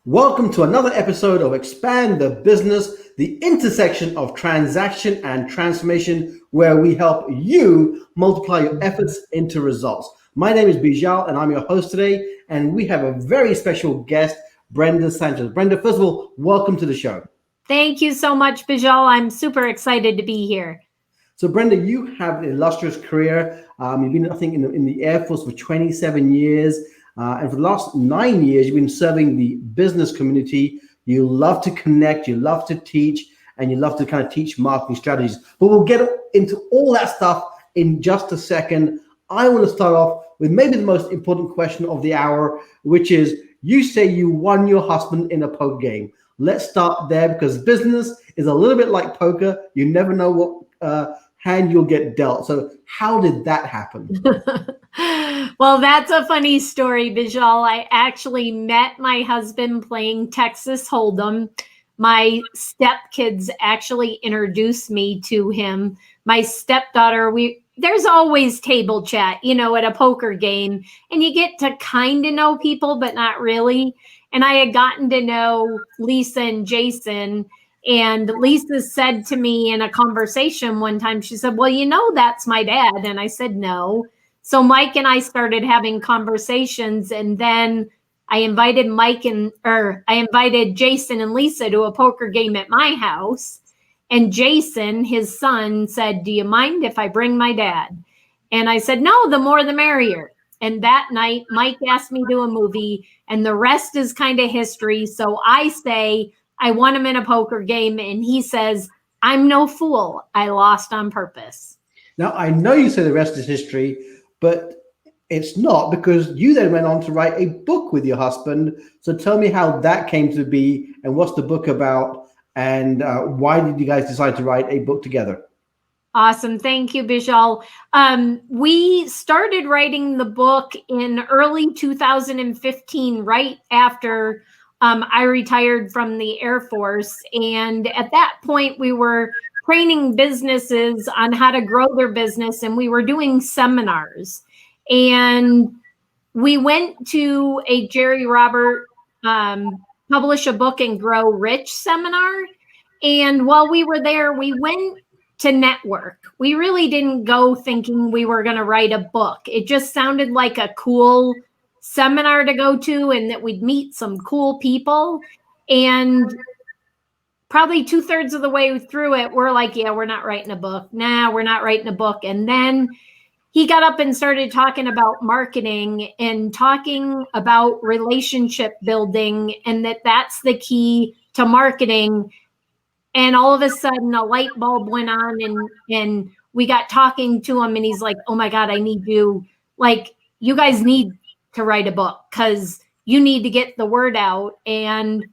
Welcome to another episode of Expand the Business, the intersection of transaction and transformation, where we help you multiply your efforts into results. My name is Bijal and I'm your host today, and we have a very special guest, Brenda Sanchez. Brenda, first of all, welcome to the show. Thank you so much, Bijal. I'm super excited to be here. So, Brenda, you have an illustrious career. You've been, I think, in the Air Force for 27 years. And for the last 9 years, you've been serving the business community. You love to connect, you love to teach, and you love to kind of teach marketing strategies. But we'll get into all that stuff in just a second. I want to start off with maybe the most important question of the hour, which is, you say you won your husband in a poker game. Let's start there, because business is a little bit like poker. You never know what hand you'll get dealt. So how did that happen? Well, that's a funny story, Bijal. I actually met my husband playing Texas Hold'em. My stepkids actually introduced me to him. My stepdaughter, there's always table chat, at a poker game, and you get to kind of know people, but not really. And I had gotten to know Lisa and Jason. And Lisa said to me in a conversation one time, she said, well, that's my dad. And I said, no. So Mike and I started having conversations, and then I invited Jason and Lisa to a poker game at my house. And Jason, his son, said, do you mind if I bring my dad? And I said, no, the more the merrier. And that night, Mike asked me to a movie, and the rest is kind of history. So I say, I won him in a poker game, and he says, I'm no fool. I lost on purpose. Now, I know you say the rest is history, but it's not, because you then went on to write a book with your husband. So tell me how that came to be, and what's the book about, and why did you guys decide to write a book together? Awesome. Thank you, Bijal. We started writing the book in early 2015, right after I retired from the Air Force. And at that point, we were training businesses on how to grow their business, and we were doing seminars. And we went to a Jerry Robert Publish a Book and Grow Rich seminar. And while we were there, we went to network. We really didn't go thinking we were going to write a book. It just sounded like a cool seminar to go to, and that we'd meet some cool people. And probably 2/3 of the way through it, we're like, yeah, we're not writing a book. Nah, we're not writing a book. And then he got up and started talking about marketing and talking about relationship building, and that's the key to marketing. And all of a sudden a light bulb went on, and we got talking to him, and he's like, oh my God, you guys need to write a book, because you need to get the word out. And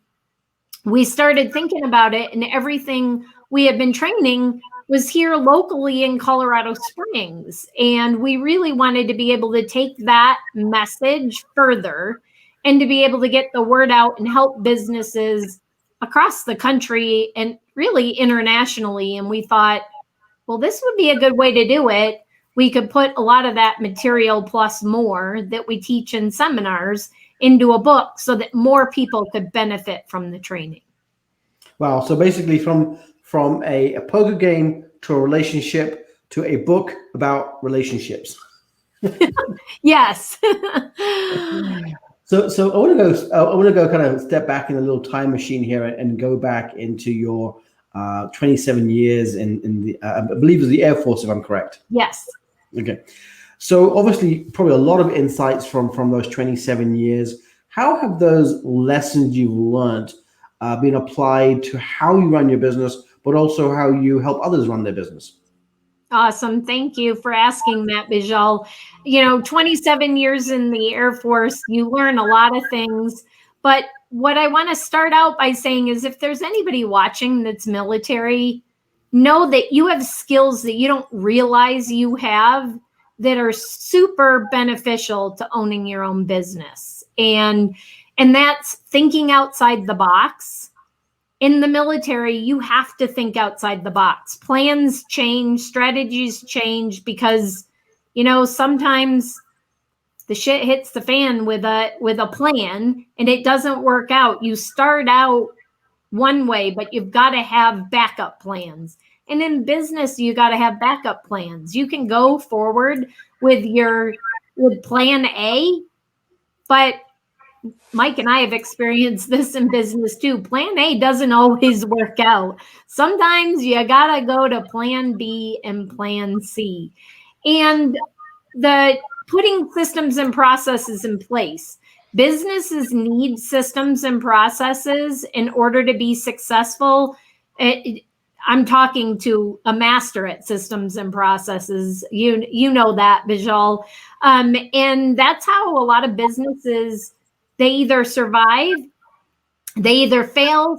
we started thinking about it, and everything we had been training was here locally in Colorado Springs. And we really wanted to be able to take that message further and to be able to get the word out and help businesses across the country and really internationally. And we thought, well, this would be a good way to do it. We could put a lot of that material plus more that we teach in seminars into a book, so that more people could benefit from the training. Wow. So basically from a poker game to a relationship to a book about relationships. Yes. So I want to go kind of step back in a little time machine here and go back into your 27 years in the I believe it was the Air Force, if I'm correct. Yes. Okay. So obviously probably a lot of insights from those 27 years. How have those lessons you've learned been applied to how you run your business, but also how you help others run their business? Awesome. Thank you for asking that, Bijal. 27 years in the Air Force, you learn a lot of things. But what I want to start out by saying is, if there's anybody watching that's military, know that you have skills that you don't realize you have that are super beneficial to owning your own business. And that's thinking outside the box. In the military, you have to think outside the box. Plans change, strategies change, because, sometimes the shit hits the fan with a plan and it doesn't work out, you start out one way, but you've got to have backup plans. And in business, you got to have backup plans. You can go forward with plan A, but Mike and I have experienced this in business too. Plan A doesn't always work out. Sometimes you got to go to plan B and plan C. And the putting systems and processes in place. Businesses need systems and processes in order to be successful. I'm talking to a master at systems and processes. You know that, Bijal. And that's how a lot of businesses, they either fail,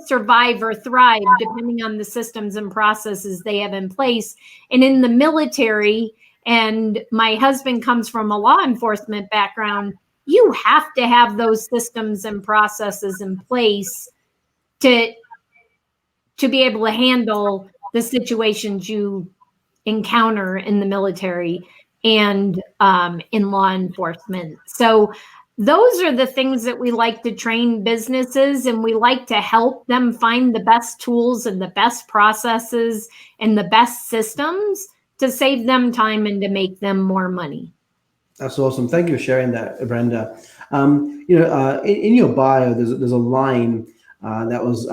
survive, or thrive, depending on the systems and processes they have in place. And in the military, and my husband comes from a law enforcement background, you have to have those systems and processes in place to be able to handle the situations you encounter in the military and in law enforcement. So those are the things that we like to train businesses, and we like to help them find the best tools and the best processes and the best systems to save them time and to make them more money. That's awesome. Thank you for sharing that, Brenda. In your bio, there's a line that was,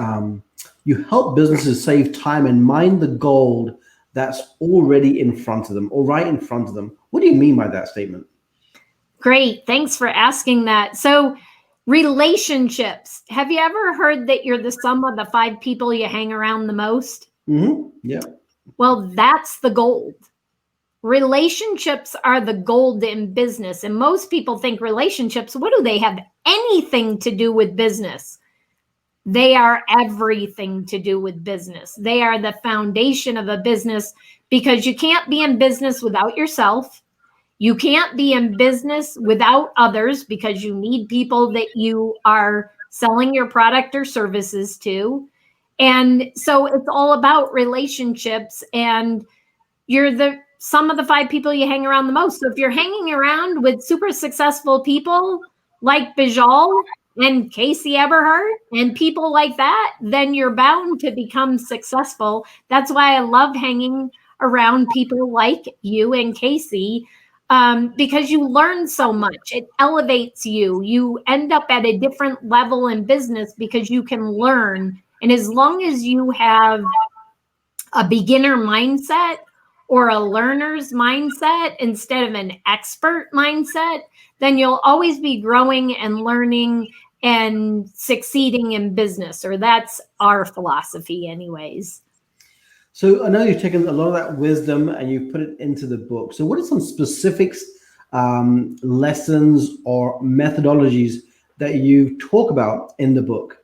you help businesses save time and mine the gold that's already in front of them or right in front of them. What do you mean by that statement? Great. Thanks for asking that. So relationships. Have you ever heard that you're the sum of the 5 people you hang around the most? Mm-hmm. Yeah. Well, that's the gold. Relationships are the gold in business. And most people think relationships, what do they have anything to do with business? They are everything to do with business. They are the foundation of a business, because you can't be in business without yourself. You can't be in business without others, because you need people that you are selling your product or services to. And so it's all about relationships, and you're the sum of the 5 people you hang around the most. So if you're hanging around with super successful people like Bijal and Casey Eberhardt and people like that, then you're bound to become successful. That's why I love hanging around people like you and Casey, because you learn so much. It elevates you. You end up at a different level in business because you can learn. And as long as you have a beginner mindset or a learner's mindset instead of an expert mindset, then you'll always be growing and learning and succeeding in business, or that's our philosophy anyways. So I know you've taken a lot of that wisdom and you put it into the book. So what are some specifics, lessons or methodologies that you talk about in the book?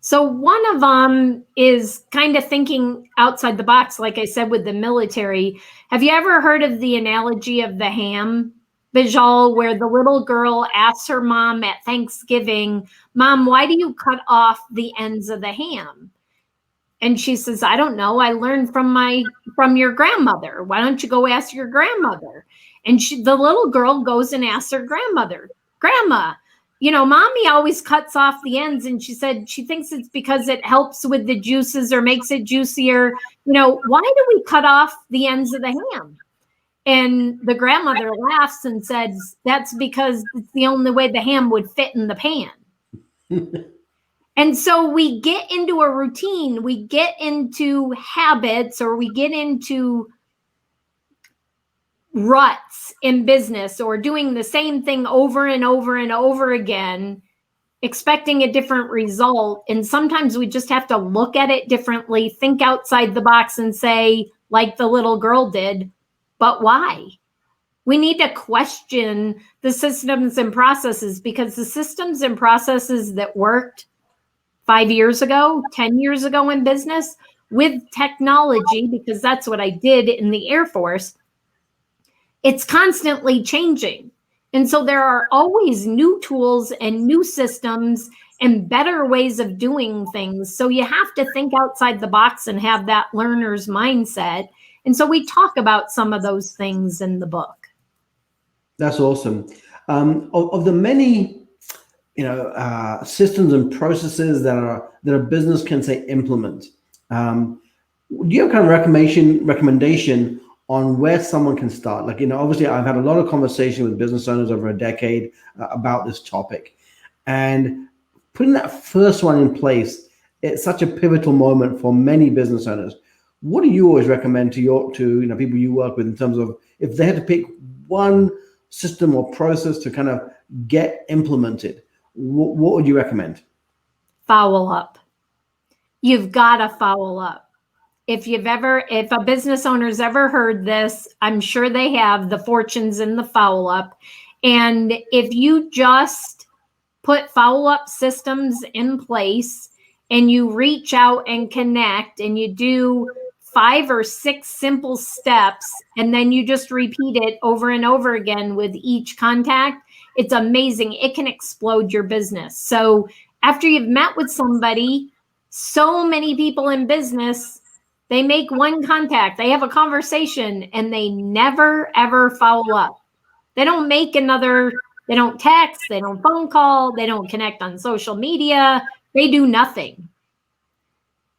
So one of them is kind of thinking outside the box, like I said, with the military. Have you ever heard of the analogy of the ham, Bijal, where the little girl asks her mom at Thanksgiving, "Mom, why do you cut off the ends of the ham?" And she says, "I don't know. I learned from your grandmother. Why don't you go ask your grandmother?" And the little girl goes and asks her grandmother, "Grandma, Mommy always cuts off the ends." And she said she thinks it's because it helps with the juices or makes it juicier. Why do we cut off the ends of the ham? And the grandmother laughs and says, "That's because it's the only way the ham would fit in the pan." And so we get into a routine, we get into habits, or we get into ruts in business, or doing the same thing over and over and over again, expecting a different result. And sometimes we just have to look at it differently, think outside the box and say, like the little girl did, "But why?" We need to question the systems and processes, because the systems and processes that worked 5 years ago, 10 years ago in business, with technology, because that's what I did in the Air Force, it's constantly changing. And so there are always new tools and new systems and better ways of doing things. So you have to think outside the box and have that learner's mindset. And so we talk about some of those things in the book. That's awesome. Of the many, systems and processes that a business can say implement, do you have kind of recommendation on where someone can start? Like, obviously I've had a lot of conversation with business owners over a decade about this topic, and putting that first one in place, it's such a pivotal moment for many business owners. What do you always recommend to people you work with in terms of if they had to pick one system or process to kind of get implemented, what would you recommend? Follow up. You've got to follow up. If a business owner's ever heard this, I'm sure they have. The fortune's in the follow up. And if you just put follow up systems in place and you reach out and connect and you do 5 or 6 simple steps, and then you just repeat it over and over again with each contact, it's amazing. It can explode your business. So after you've met with somebody, so many people in business, they make one contact, they have a conversation, and they never, ever follow up. They don't they don't text, they don't phone call, they don't connect on social media, they do nothing.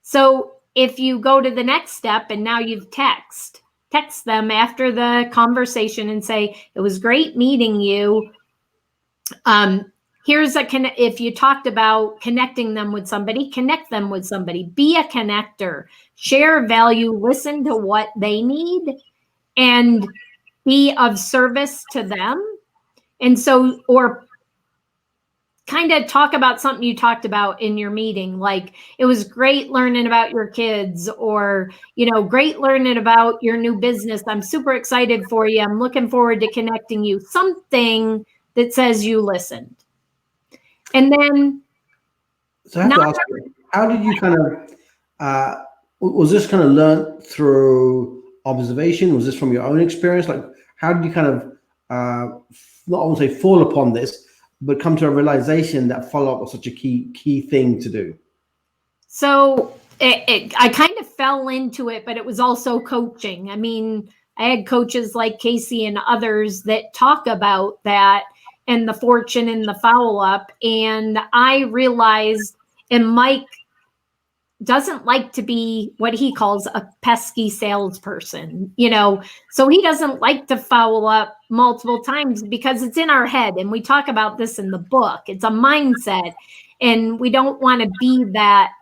So if you go to the next step and now you've text them after the conversation and say, it was great meeting you. If you talked about connecting them with somebody, connect them with somebody, be a connector, share value, listen to what they need, and be of service to them. And so, or kind of talk about something you talked about in your meeting, like it was great learning about your kids, or, great learning about your new business. I'm super excited for you. I'm looking forward to connecting you. Something that says you listened. And then, so I have to ask you, how did you kind of, was this kind of learned through observation? Was this from your own experience? Like, how did you kind of, not want to say fall upon this, but come to a realization that follow-up was such a key thing to do? So I kind of fell into it, but it was also coaching. I mean, I had coaches like Casey and others that talk about that and the fortune and the follow-up. And I realized, and Mike doesn't like to be what he calls a pesky salesperson, so he doesn't like to follow up multiple times because it's in our head. And we talk about this in the book. It's a mindset, and we don't want to be that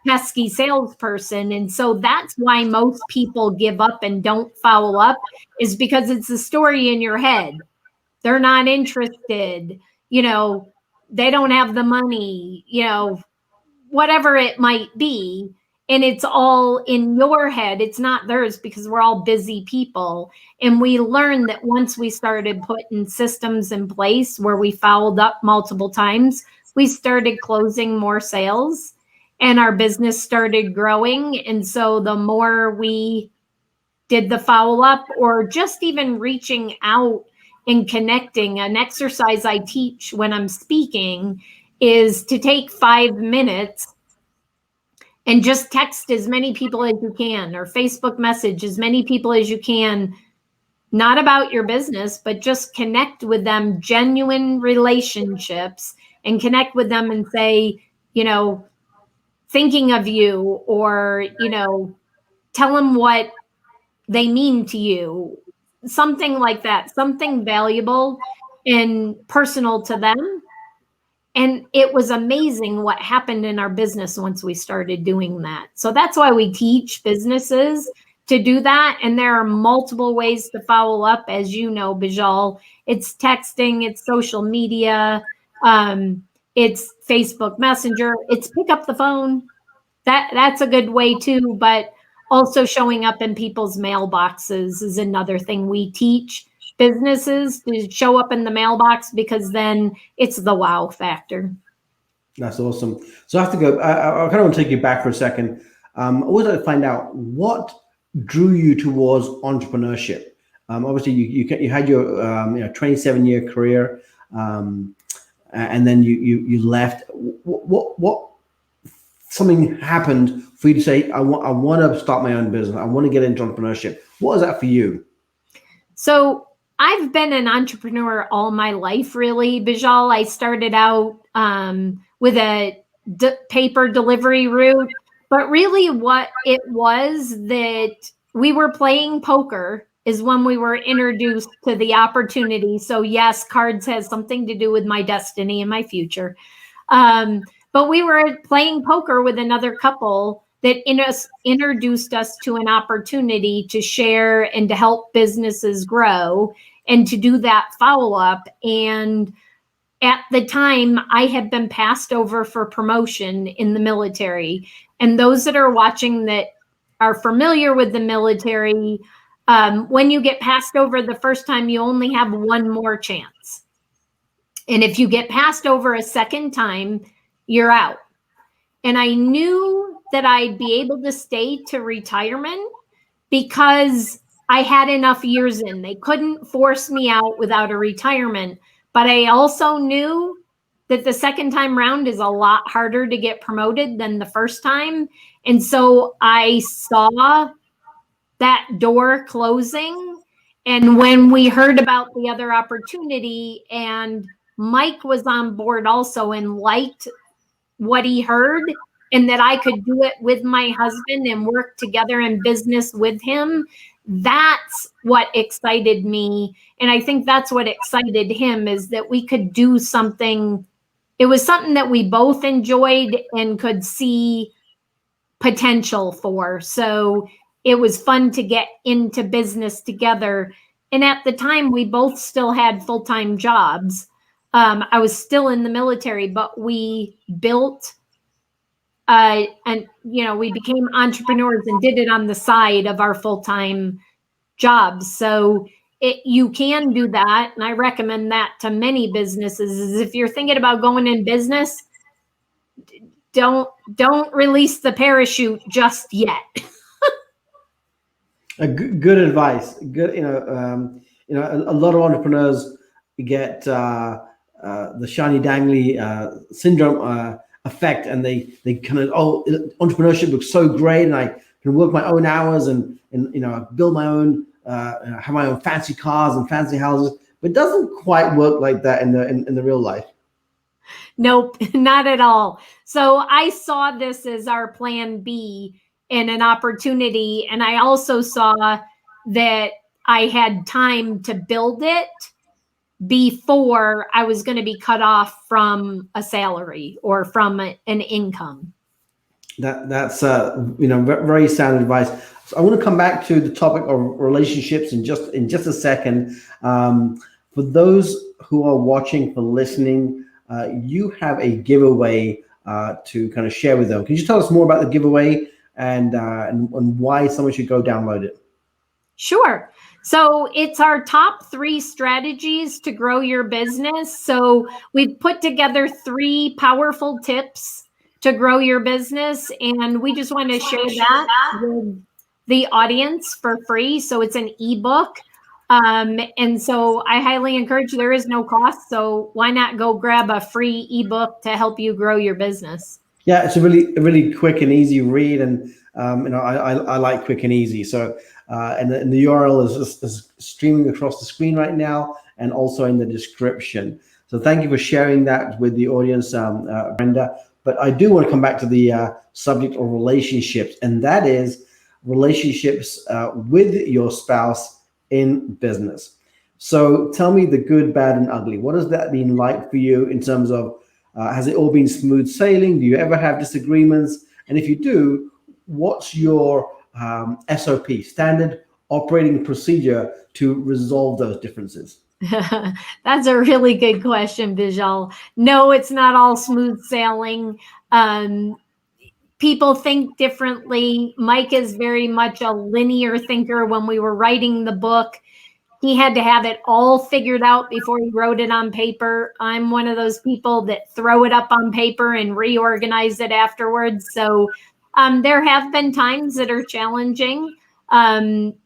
pesky salesperson. And so that's why most people give up and don't follow up, is because it's a story in your head. They're not interested, they don't have the money, whatever it might be. And it's all in your head. It's not theirs, because we're all busy people. And we learned that once we started putting systems in place where we followed up multiple times, we started closing more sales and our business started growing. And so the more we did the follow up, or just even reaching out and connecting, an exercise I teach when I'm speaking is to take 5 minutes and just text as many people as you can, or Facebook message as many people as you can, not about your business, but just connect with them, genuine relationships, and connect with them and say, thinking of you, or, tell them what they mean to you, something like that, something valuable and personal to them. And it was amazing what happened in our business once we started doing that. So that's why we teach businesses to do that. And there are multiple ways to follow up, as you know, Bijal. It's texting, it's social media, it's Facebook Messenger, it's pick up the phone. That's a good way too. But also showing up in people's mailboxes is another thing we teach businesses to show up in the mailbox, because then it's the wow factor. That's awesome. So I have to go. I kind of want to take you back for a second. I always like to find out what drew you towards entrepreneurship. Obviously, you had your 27-year career, and then you left. What something happened for you to say, I want to start my own business. I want to get into entrepreneurship. What was that for you? So I've been an entrepreneur all my life, really, Bijal. I started out with a paper delivery route, but really what it was that we were playing poker is when we were introduced to the opportunity. So yes, cards has something to do with my destiny and my future. But we were playing poker with another couple that introduced us to an opportunity to share and to help businesses grow and to do that follow-up. And at the time, I had been passed over for promotion in the military. And those that are watching that are familiar with the military, when you get passed over the first time, you only have one more chance. And if you get passed over a second time, you're out. And I knew that I'd be able to stay to retirement because I had enough years in. They couldn't force me out without a retirement. But I also knew that the second time round is a lot harder to get promoted than the first time. And so I saw that door closing. And when we heard about the other opportunity, and Mike was on board also and liked what he heard, and that I could do it with my husband and work together in business with him, that's what excited me. And I think that's what excited him, is that we could do something. It was something that we both enjoyed and could see potential for. So it was fun to get into business together. And at the time, we both still had full-time jobs. I was still in the military, but we built and we became entrepreneurs and did it on the side of our full-time jobs. So you can do that, and I recommend that to many businesses. Is if you're thinking about going in business, don't release the parachute just yet. Good advice. Good, a lot of entrepreneurs get the shiny dangly syndrome effect, and they kind of, entrepreneurship looks so great, and I can work my own hours and build my own have my own fancy cars and fancy houses, but it doesn't quite work like that in the real life. Nope, not at all. So I saw this as our plan B and an opportunity, and I also saw that I had time to build it before I was going to be cut off from a salary or from an income. That's very sound advice. So I want to come back to the topic of relationships in just a second. For those who are watching, for listening, you have a giveaway to kind of share with them. Can you tell us more about the giveaway and why someone should go download it? Sure. So it's our top 3 strategies to grow your business. So we've put together 3 powerful tips to grow your business, and we just want to share that with the audience for free. So it's an ebook. And so I highly encourage, there is no cost. So why not go grab a free ebook to help you grow your business? Yeah, it's a really quick and easy read, and I like quick and easy. So and the URL is streaming across the screen right now, and also in the description. So thank you for sharing that with the audience, Brenda. But I do want to come back to the subject of relationships, and that is relationships with your spouse in business. So tell me the good, bad, and ugly. What has that been like for you in terms of, has it all been smooth sailing? Do you ever have disagreements? And if you do, what's your SOP, standard operating procedure, to resolve those differences? That's a really good question, Bijal. No, it's not all smooth sailing. People think differently. Mike is very much a linear thinker. When we were writing the book, he had to have it all figured out before he wrote it on paper. I'm one of those people that throw it up on paper and reorganize it afterwards. So there have been times that are challenging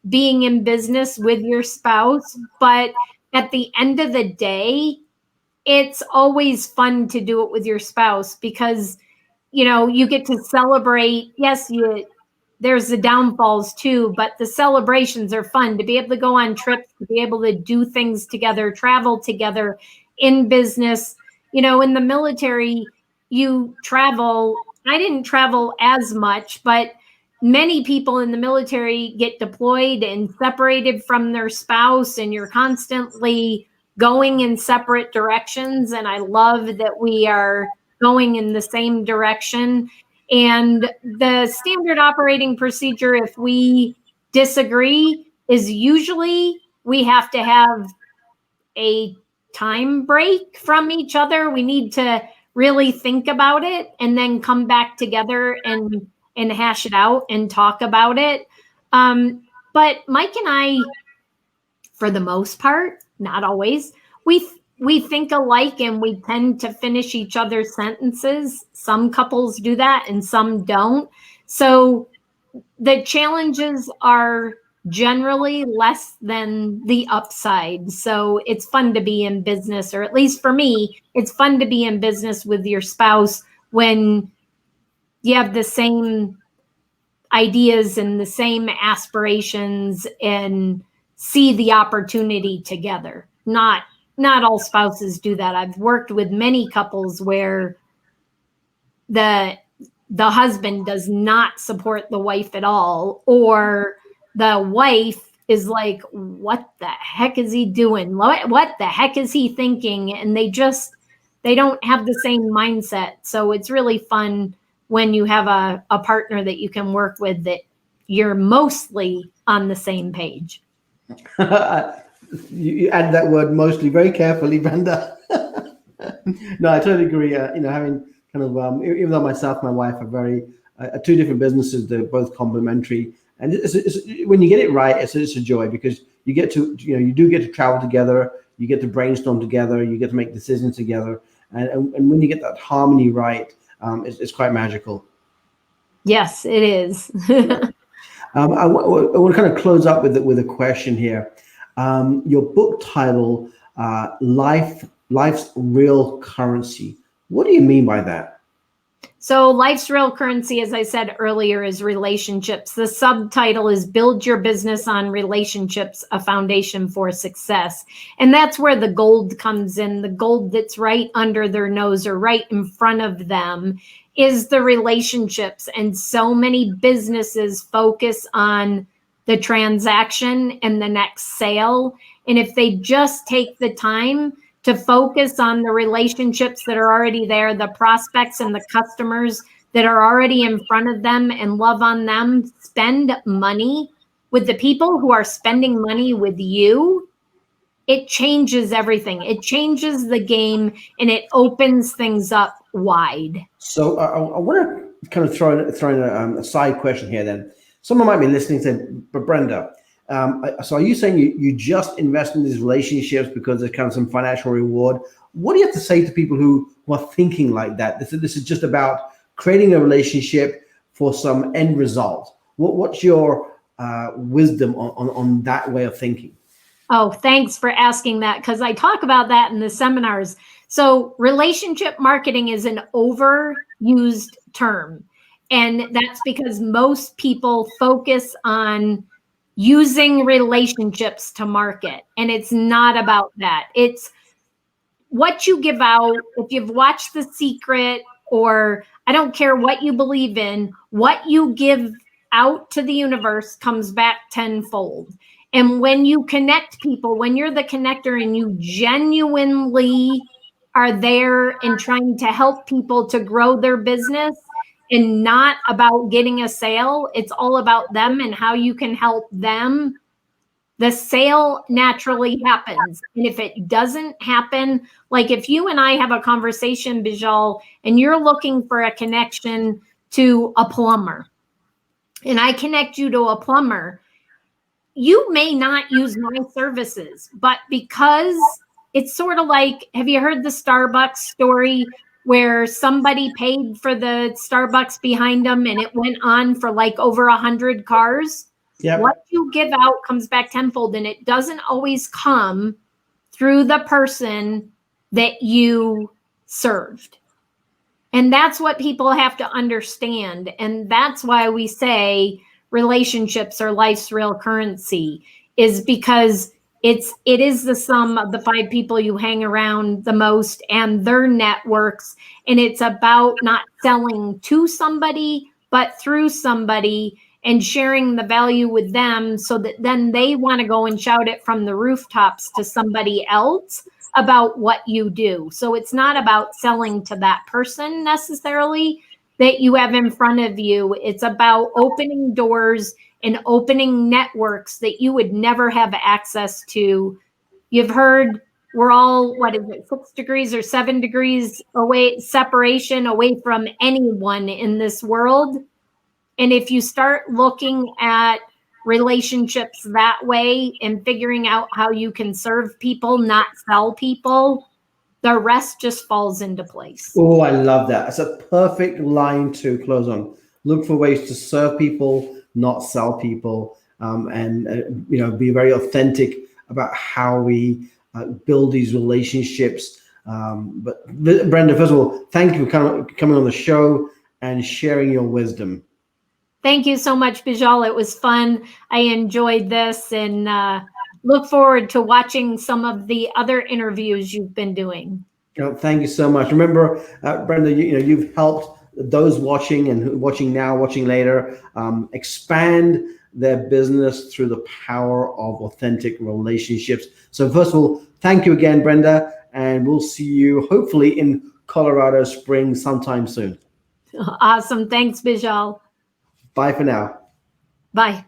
being in business with your spouse, but at the end of the day, it's always fun to do it with your spouse because, you get to celebrate. Yes, there's the downfalls too, but the celebrations are fun to be able to go on trips, to be able to do things together, travel together in business. You know, in the military, you travel. I didn't travel as much, but many people in the military get deployed and separated from their spouse, and you're constantly going in separate directions. And I love that we are going in the same direction. And the standard operating procedure, if we disagree, is usually we have to have a time break from each other. We need to really think about it and then come back together and hash it out and talk about it. But Mike and I, for the most part, not always, we think alike and we tend to finish each other's sentences. Some couples do that and some don't. So the challenges are generally less than the upside. So it's fun to be in business, or at least for me, it's fun to be in business with your spouse when you have the same ideas and the same aspirations and see the opportunity together. Not all spouses do that. I've worked with many couples where the husband does not support the wife at all, or the wife is like, what the heck is he doing? What the heck is he thinking? And they don't have the same mindset. So it's really fun when you have a partner that you can work with that you're mostly on the same page. You add that word mostly very carefully, Brenda. No, I totally agree. Having kind of, even though myself and my wife are very, two different businesses, they're both complementary. And when you get it right, it's a joy, because you get to, you do get to travel together, you get to brainstorm together, you get to make decisions together. And when you get that harmony right, it's quite magical. Yes, it is. I want to kind of close up with a question here. Your book title, Life's Real Currency. What do you mean by that? So life's real currency, as I said earlier, is relationships. The subtitle is Build Your Business on Relationships, a Foundation for Success. And that's where the gold comes in. The gold that's right under their nose or right in front of them is the relationships. And so many businesses focus on the transaction and the next sale. And if they just take the time to focus on the relationships that are already there, the prospects and the customers that are already in front of them, and love on them, spend money with the people who are spending money with you, it changes everything. It changes the game and it opens things up wide. So I want to kind of throw in a side question here then. Someone might be listening and say, but Brenda, so are you saying you just invest in these relationships because there's kind of some financial reward? What do you have to say to people who are thinking like that? This is just about creating a relationship for some end result. What's your wisdom on that way of thinking? Oh, thanks for asking that, because I talk about that in the seminars. So relationship marketing is an overused term. And that's because most people focus on using relationships to market. And it's not about that. It's what you give out. If you've watched The Secret, or I don't care what you believe in, what you give out to the universe comes back tenfold. And when you connect people, when you're the connector and you genuinely are there and trying to help people to grow their business, and not about getting a sale, it's all about them and how you can help them, the sale naturally happens. And if it doesn't happen, like if you and I have a conversation, Bijal, and you're looking for a connection to a plumber, and I connect you to a plumber, you may not use my services, but because it's sort of like, have you heard the Starbucks story where somebody paid for the Starbucks behind them and it went on for like over 100 cars? Yep. What you give out comes back tenfold, and it doesn't always come through the person that you served. And that's what people have to understand. And that's why we say relationships are life's real currency is because it is the sum of the 5 people you hang around the most and their networks. And it's about not selling to somebody, but through somebody and sharing the value with them so that then they want to go and shout it from the rooftops to somebody else about what you do. So it's not about selling to that person necessarily that you have in front of you. It's about opening doors and opening networks that you would never have access to. You've heard we're all, 6 degrees or 7 degrees away, separation away from anyone in this world. And if you start looking at relationships that way and figuring out how you can serve people, not sell people, the rest just falls into place. Oh, I love that. It's a perfect line to close on. Look for ways to serve people, not sell people, and be very authentic about how we build these relationships. But Brenda, first of all, thank you for coming on the show and sharing your wisdom. Thank you so much, Bijal. It was fun. I enjoyed this and look forward to watching some of the other interviews you've been doing. Thank you so much. Remember, Brenda, you've helped those watching and watching now, watching later, expand their business through the power of authentic relationships. So first of all, thank you again, Brenda, and we'll see you hopefully in Colorado Springs sometime soon. Awesome. Thanks, Bijal. Bye for now. Bye.